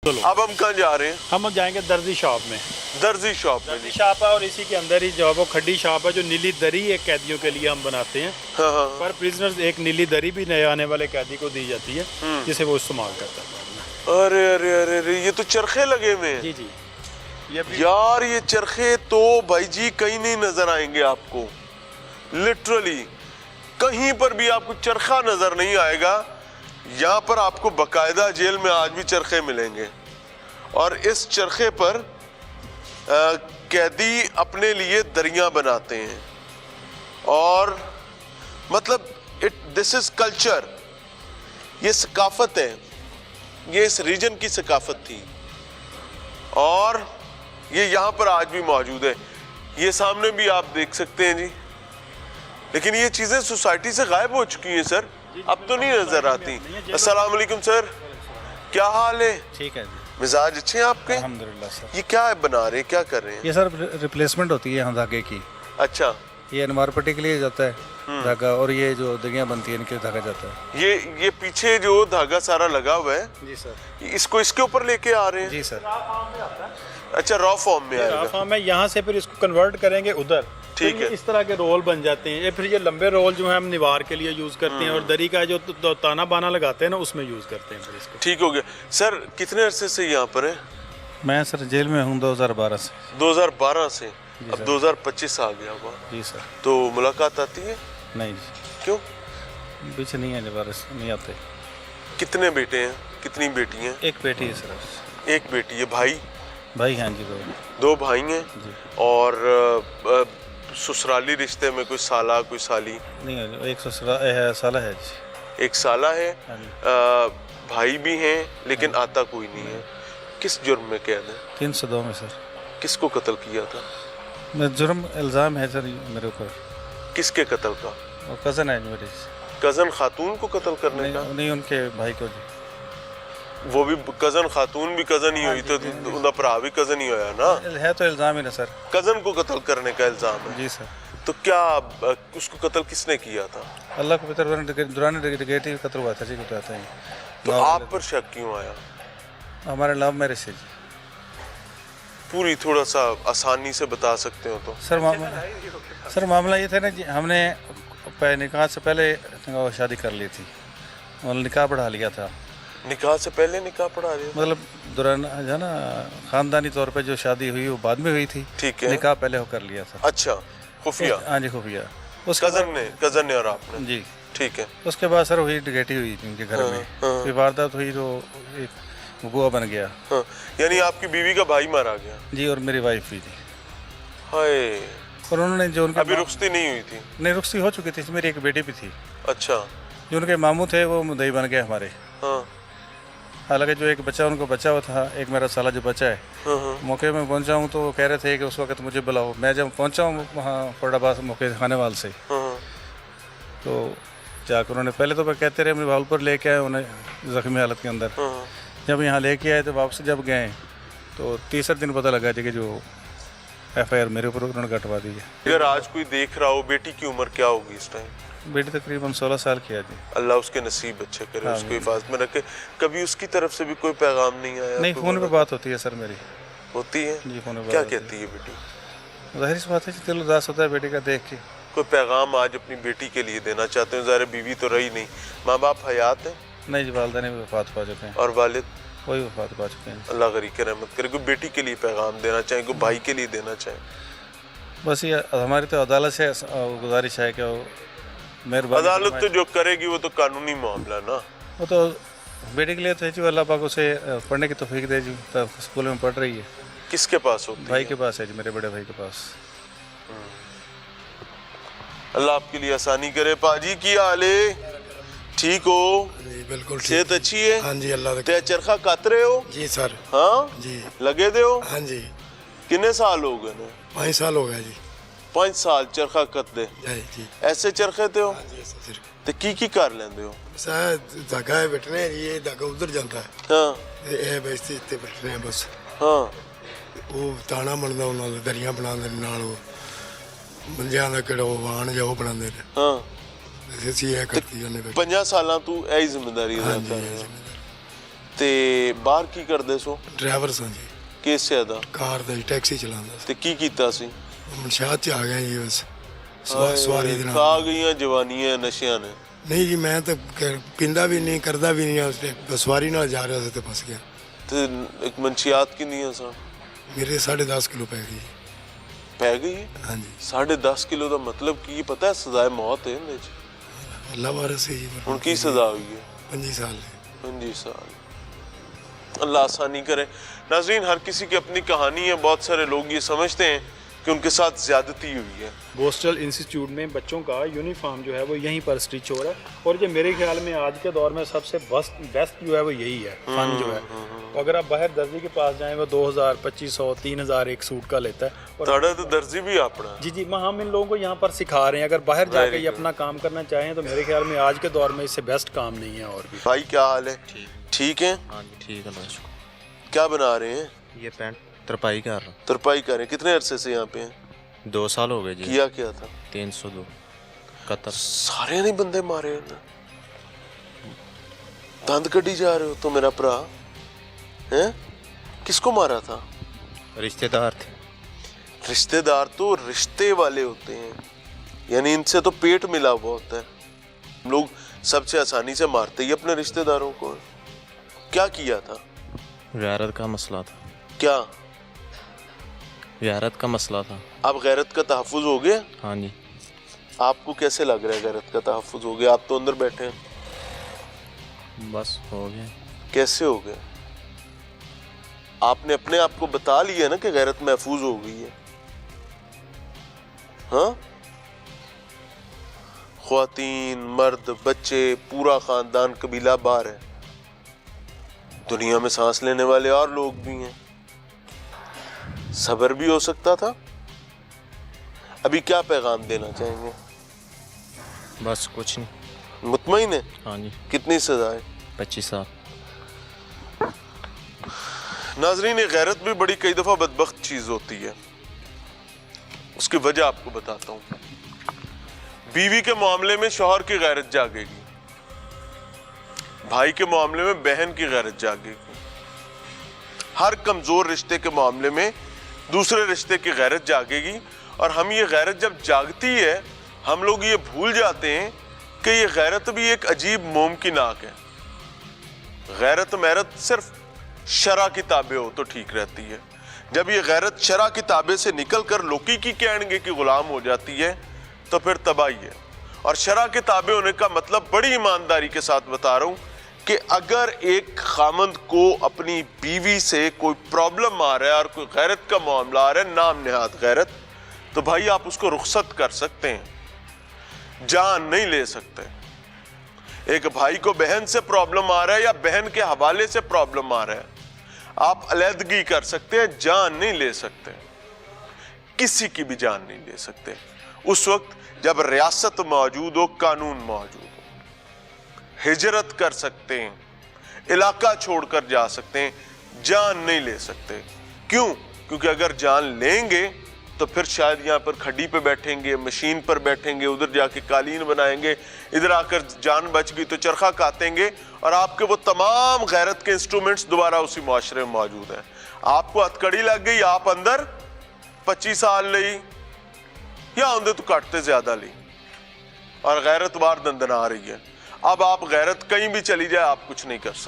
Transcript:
अब हम कहाँ जा रहे हैं? हम जाएंगे दर्जी शॉप में। दर्जी शॉप में। दर्जी शॉप है और इसी के अंदर ही जो है वो खड्डी शॉप है, जो नीली दरी एक कैदियों के लिए हम बनाते हैं। हाँ हाँ। पर प्रिजनर्स एक नीली दरी भी नए आने वाले कैदी को दी जाती है, जिसे वो इस्तेमाल करता है। अरे अरे अरे अरे, ये तो चरखे लगे हुए हैं। जी जी, ये भी यार ये चरखे तो भाई जी कहीं नहीं नजर आएंगे आपको, लिटरली कहीं पर भी आपको चरखा नजर नहीं आएगा। यहाँ पर आपको बकायदा जेल में आज भी चरखे मिलेंगे और इस चरखे पर कैदी अपने लिए दरियां बनाते हैं और मतलब दिस इज कल्चर, ये सकाफत है, ये इस रीजन की सकाफत थी और ये यहाँ पर आज भी मौजूद है। ये सामने भी आप देख सकते हैं जी, लेकिन ये चीज़ें सोसाइटी से गायब हो चुकी हैं सर, अब तो नहीं नजर आती। अस्सलाम वालेकुम सर, क्या हाल है? ठीक है जी, मिजाज अच्छे हैं आपके? अल्हम्दुलिल्लाह सर। ये क्या है बना रहे हैं, क्या कर रहे हैं? ये सर रिप्लेसमेंट होती है यहाँ धागे की। अच्छा, ये अनवार पट्टी के लिए जाता है धागा, और ये जो दरियाँ बनती है इनके लिए धागा जाता है। ये पीछे जो धागा सारा लगा हुआ है, जी सर। इसको इसके ऊपर लेके आ रहे हैं? जी सर। अच्छा, रॉ फॉर्म में आएगा। फॉर्म है, यहाँ से फिर इसको कन्वर्ट करेंगे उधर। ठीक फिर ये है। इस तरह के रोल बन जाते हैं। ये फिर ये लंबे रोल जो है हम निवार के लिए यूज करते हैं और दरी का जो ताना बाना लगाते हैं ना, उसमें यूज करते हैं फिर इसको। ठीक हो गया सर। कितने अरसे से यहाँ पर है? मैं सर जेल में हूँ 2012 से। 2012 से, अब 2025 आ गया हुआ, जी सर। तो मुलाकात आती है? नहीं जी, क्यों? पीछे नहीं आने वाले, नहीं आते। कितने बेटे हैं, कितनी बेटी हैं? एक बेटी है सर। एक बेटी है। भाई? भाई हाँ जी, भाई। 2 भाई हैं जी। और ससुराली रिश्ते में कोई साला कोई साली? नहीं है, एक साला है जी। एक साला है। हाँ जी। भाई भी हैं लेकिन आता कोई नहीं है। किस जुर्म में कैद है? 302 में सर। किसको कत्ल किया था? मैं जुर्म इल्ज़ाम है सर मेरे ऊपर। किसके कत्ल का? वो कज़न है मेरे। कजन खातून को कत्ल करने का? नहीं, उनके भाई को जी। वो भी कजन खातून भी कजन ही हुई, तो उनका भरा भी कजन ही होया ना। है तो इल्ज़ाम ही ना सर। कजन को कत्ल करने का इल्जाम है? जी सर। तो क्या उसको कत्ल किसने किया था? अल्लाह को बेहतर दुरानी डिगेटिव कत्ल हुआ था जी, बताते हैं। तो आप पर शक क्यों आया? हमारे लव मैरिज से जी। पूरी थोड़ा सा आसानी से बता सकते हो तो? सर मामला ये था ना जी, हमने निकाह से पहले शादी कर ली थी और निकाह बढ़ा लिया था। निकाह से पहले निकाह पढ़ा दिया? मतलब दौरान जो है ना, खानदानी तौर पे जो शादी हुई वो बाद में हुई थी। ठीक है। निकाह पहले होकर लिया था। अच्छा, खुफिया? हाँ जी, खुफिया। कजन ने और आपने? जी। ठीक है। उसके बाद सर हुई डिगेटिव हुई थी उनके घर में। फिर वारदात हुई तो एक गुआ बन गया। हाँ, यानी आपकी बीवी का भाई मारा गया? जी, और मेरी वाइफ भी थी। हाय। और उन्होंने जो उनके अभी रुखसती नहीं हुई थी? नहीं, रुखसती हो चुकी थी, मेरी एक बेटी भी थी। अच्छा। जो उनके मामू थे वो मुद्दई बन गए हमारे। हाँ हालांकि जो एक बच्चा उनको बचा हुआ था, एक मेरा साला जो बच्चा है, हाँ। मौके में पहुंचा हूँ तो वो कह रहे थे कि उस वक्त मुझे बुलाओ। मैं जब पहुंचा हूँ वहाँ फरीदाबाद मौके खाने वाल से, हाँ। तो जाकर उन्होंने पहले तो मैं कहते रहे मुझे भावलपुर लेके आए उन्हें ज़ख्मी हालत के अंदर। हाँ। जब यहाँ लेके आए तो वापस जब गए तो तीसरे दिन पता लगा कि जो FIR मेरे ऊपर उन्होंने कटवा दी है। अगर आज कोई देख रहा हो, बेटी की उम्र क्या होगी इस टाइम? बेटी तकरीबन 16 साल की है जी। अल्लाह उसके नसीब अच्छे करे, उसको हिफाजत में रखे। कभी उसकी तरफ से भी कोई पैगाम नहीं आया? नहीं, फ़ोन पे बात होती है सर मेरी। होती है जी, फ़ोन पे क्या बात कहती है बेटी? जाहिर सी बात है, दिल उदास होता है बेटी का देख के। कोई पैगाम आज अपनी बेटी के लिए देना चाहते हो? ज़ाहिर बीवी तो रही नहीं, माँ बाप हयात है? नहीं जी, वालदा ने भी वफात पा चुके हैं। और वालिद? वही वफात पा चुके हैं। अल्लाह गरीब के रहमत करे। कोई बेटी के लिए पैगाम देना चाहे, कोई भाई के लिए देना चाहे? बस ये हमारी तो अदालत से गुजारिश है कि मेहरबानी। अदालत तो जो करेगी वो तो कानूनी मामला ना। वो तो बेटी के लिए तो है जी, अल्लाह पाक उसे पढ़ने की तौफीक दे जी, तब स्कूल में पढ़ रही है। किसके पास होती भाई है? के पास है जी, मेरे बड़े भाई के पास। अल्लाह आपके लिए आसानी करे। पाजी की हाल है? ठीक हो? जी बिल्कुल ठीक। सेहत अच्छी है? हाँ जी, अल्लाह ते चरखा कत रहे हो? जी सर। हाँ जी लगे दे हो? हाँ जी, कितने साल हो गए ने? 5 साल हो गया जी। 5 साल चरखा कत दे? जी। ऐसे चरखे ते हो? हाँ जी, ऐसा सिर्फ ते की कर लेंदे हो? शायद धागा है बैठने, ये धागा उधर जाता है। हाँ ये बेचते इतने बैठने हैं बस। हाँ। वो ताना बनता उन्होंने, दरियां बनाते नाल वो मंजियां का किड़ा वाहन जो बनाते हैं। हाँ। ऐसी है करती है 5 साल तू यही जिम्मेदारी हाँ अदा जी, कर ये रहे हो। जिम्मेदारी। ਤੇ ਬਾਹਰ ਕੀ ਕਰਦੇ ਸੋ? ਡਰਾਈਵਰ ਸਾਂ ਜੀ, ਕਿਸ ਦਾ? ਕਾਰ ਦਾ ਜੀ, ਟੈਕਸੀ ਚਲਾਉਂਦਾ ਸੀ। ਤੇ ਕੀ ਕੀਤਾ ਸੀ? ਮਨਸ਼ਾਤ 'ਚ ਆ ਗਿਆ ਜੀ ਬਸ ਸਵਾਰੀ ਦੇ ਨਾਲ। ਖਾ ਗਈਆਂ ਜਵਾਨੀਆਂ ਨਸ਼ਿਆਂ ਨੇ। ਨਹੀਂ ਜੀ, ਮੈਂ ਤਾਂ ਪੀਂਦਾ ਵੀ ਨਹੀਂ, ਕਰਦਾ ਵੀ ਨਹੀਂ, ਉਸ ਤੇ ਸਵਾਰੀ ਨਾਲ ਜਾ ਰਿਹਾ ਸੀ ਤੇ ਫਸ ਗਿਆ। ਤੇ ਇੱਕ ਮਨਸ਼ੀਆਤ ਕਿੰਨੀਆਂ ਸਨ? ਮੇਰੇ 10.5 ਕਿਲੋ ਪੈ ਗਈ। ਪੈ ਗਈ? ਹਾਂਜੀ। 10.5 ਕਿਲੋ ਦਾ ਮਤਲਬ ਕੀ ਪਤਾ? ਸਜ਼ਾਏ ਮੌਤ ਹੈ ਇਹਦੇ ਚ। ਅੱਲਾ ਵਾਰਸ है जी। ਹੁਣ ਕੀ ਸਜ਼ਾ हुई है? 25 साल। 25 साल। अल्लाह आसानी करे। नाज़रीन, हर किसी की अपनी कहानी है। बहुत सारे लोग ये समझते हैं कि उनके साथ ज्यादती हुई है। बोस्टल इंस्टीट्यूट में बच्चों का यूनिफॉर्म जो है वो यहीं पर स्टिच हो रहा है, और ये मेरे ख्याल में आज के दौर में सबसे बेस्ट जो है वो यही है फन जो है। तो अगर आप बाहर दर्जी के पास जाएं, वो 2000, 2500, 3000 एक सूट का लेता है। और ताड़ा तो दर्जी भी अपना। जी जी, हम इन लोगों को यहाँ पर सिखा रहे हैं। अगर बाहर जाके ये अपना काम करना चाहें तो मेरे ख्याल में आज के दौर में इससे बेस्ट काम नहीं है। और भी भाई क्या हाल है? ठीक है। हाँ जी ठीक है, अल्लाह का शुक्र। क्या बना रहे हैं? ये पैंट तरपाई कर रहा हूँ। तरपाई कर रहे हैं। कितने अरसे से यहाँ पे हैं? 2 साल हो गए जी। किया क्या था? 302 कतर। सारे नहीं बंदे मारे उन्हें। दंद कड़ी जा रहे हो तो मेरा भरा हैं? किसको मारा था? रिश्तेदार थे। रिश्तेदार तो रिश्ते वाले होते हैं, यानी इनसे तो पेट मिला हुआ होता है। हम लोग सबसे आसानी से मारते ही अपने रिश्तेदारों को। क्या किया था? गैरत का मसला था। क्या? गैरत का मसला था। अब गैरत का तहफ़्फ़ुज़ हो गया? हाँ जी। आपको कैसे लग रहा है गैरत का तहफ़्फ़ुज़ हो गया? आप तो अंदर बैठे हैं। बस हो गया। कैसे हो गया? आपने अपने आप को बता लिया ना कि गैरत महफूज हो गई है। हाँ, ख्वातीन, मर्द, बच्चे, पूरा खानदान, कबीला बाहर है। दुनिया में सांस लेने वाले और लोग भी हैं। सब्र भी हो सकता था। अभी क्या पैगाम देना चाहेंगे? बस कुछ नहीं। मुतमईन है? हाँ जी। कितनी सजा है? 25 साल। नाजरीन, गैरत भी बड़ी कई दफ़ा बदबख्त चीज़ होती है। उसकी वजह आपको बताता हूँ। बीवी के मामले में शौहर की गैरत जागेगी, भाई के मामले में बहन की गैरत जागेगी, हर कमज़ोर रिश्ते के मामले में दूसरे रिश्ते की गैरत जागेगी। और हम ये गैरत जब जागती है, हम लोग ये भूल जाते हैं कि ये गैरत भी एक अजीब मोम की नाक है। गैरत मैरत सिर्फ शरा की ताबे हो तो ठीक रहती है। जब ये गैरत शरा की ताबे से निकल कर लोकी की कहणगे की गुलाम हो जाती है तो फिर तबाही है। और शरा के ताबे होने का मतलब बड़ी ईमानदारी के साथ बता रहा हूँ कि अगर एक खामंद को अपनी बीवी से कोई प्रॉब्लम आ रहा है और कोई गैरत का मामला आ रहा है, नाम निहाद गैरत, तो भाई आप उसको रुखसत कर सकते हैं, जान नहीं ले सकते। एक भाई को बहन से प्रॉब्लम आ रहा है या बहन के हवाले से प्रॉब्लम आ रहा है, आप अलहदगी कर सकते हैं, जान नहीं ले सकते। किसी की भी जान नहीं ले सकते उस वक्त जब रियासत मौजूद हो, कानून मौजूद हो। हिजरत कर सकते हैं, इलाका छोड़कर जा सकते हैं, जान नहीं ले सकते। क्यों? क्योंकि अगर जान लेंगे तो फिर शायद यहाँ पर खड्डी पे बैठेंगे, मशीन पर बैठेंगे, उधर जाके कालीन बनाएंगे, इधर आकर जान बच गई तो चरखा काटेंगे और आपके वो तमाम गैरत के इंस्ट्रूमेंट्स दोबारा उसी मुआशरे में मौजूद हैं। आपको हथकड़ी लग गई, आप अंदर 25 साल ली या उन्हें तो काटते ज्यादा ली और गैरत बार दंदना आ रही है। अब आप गैरत कहीं भी चली जाए, आप कुछ नहीं कर सकते।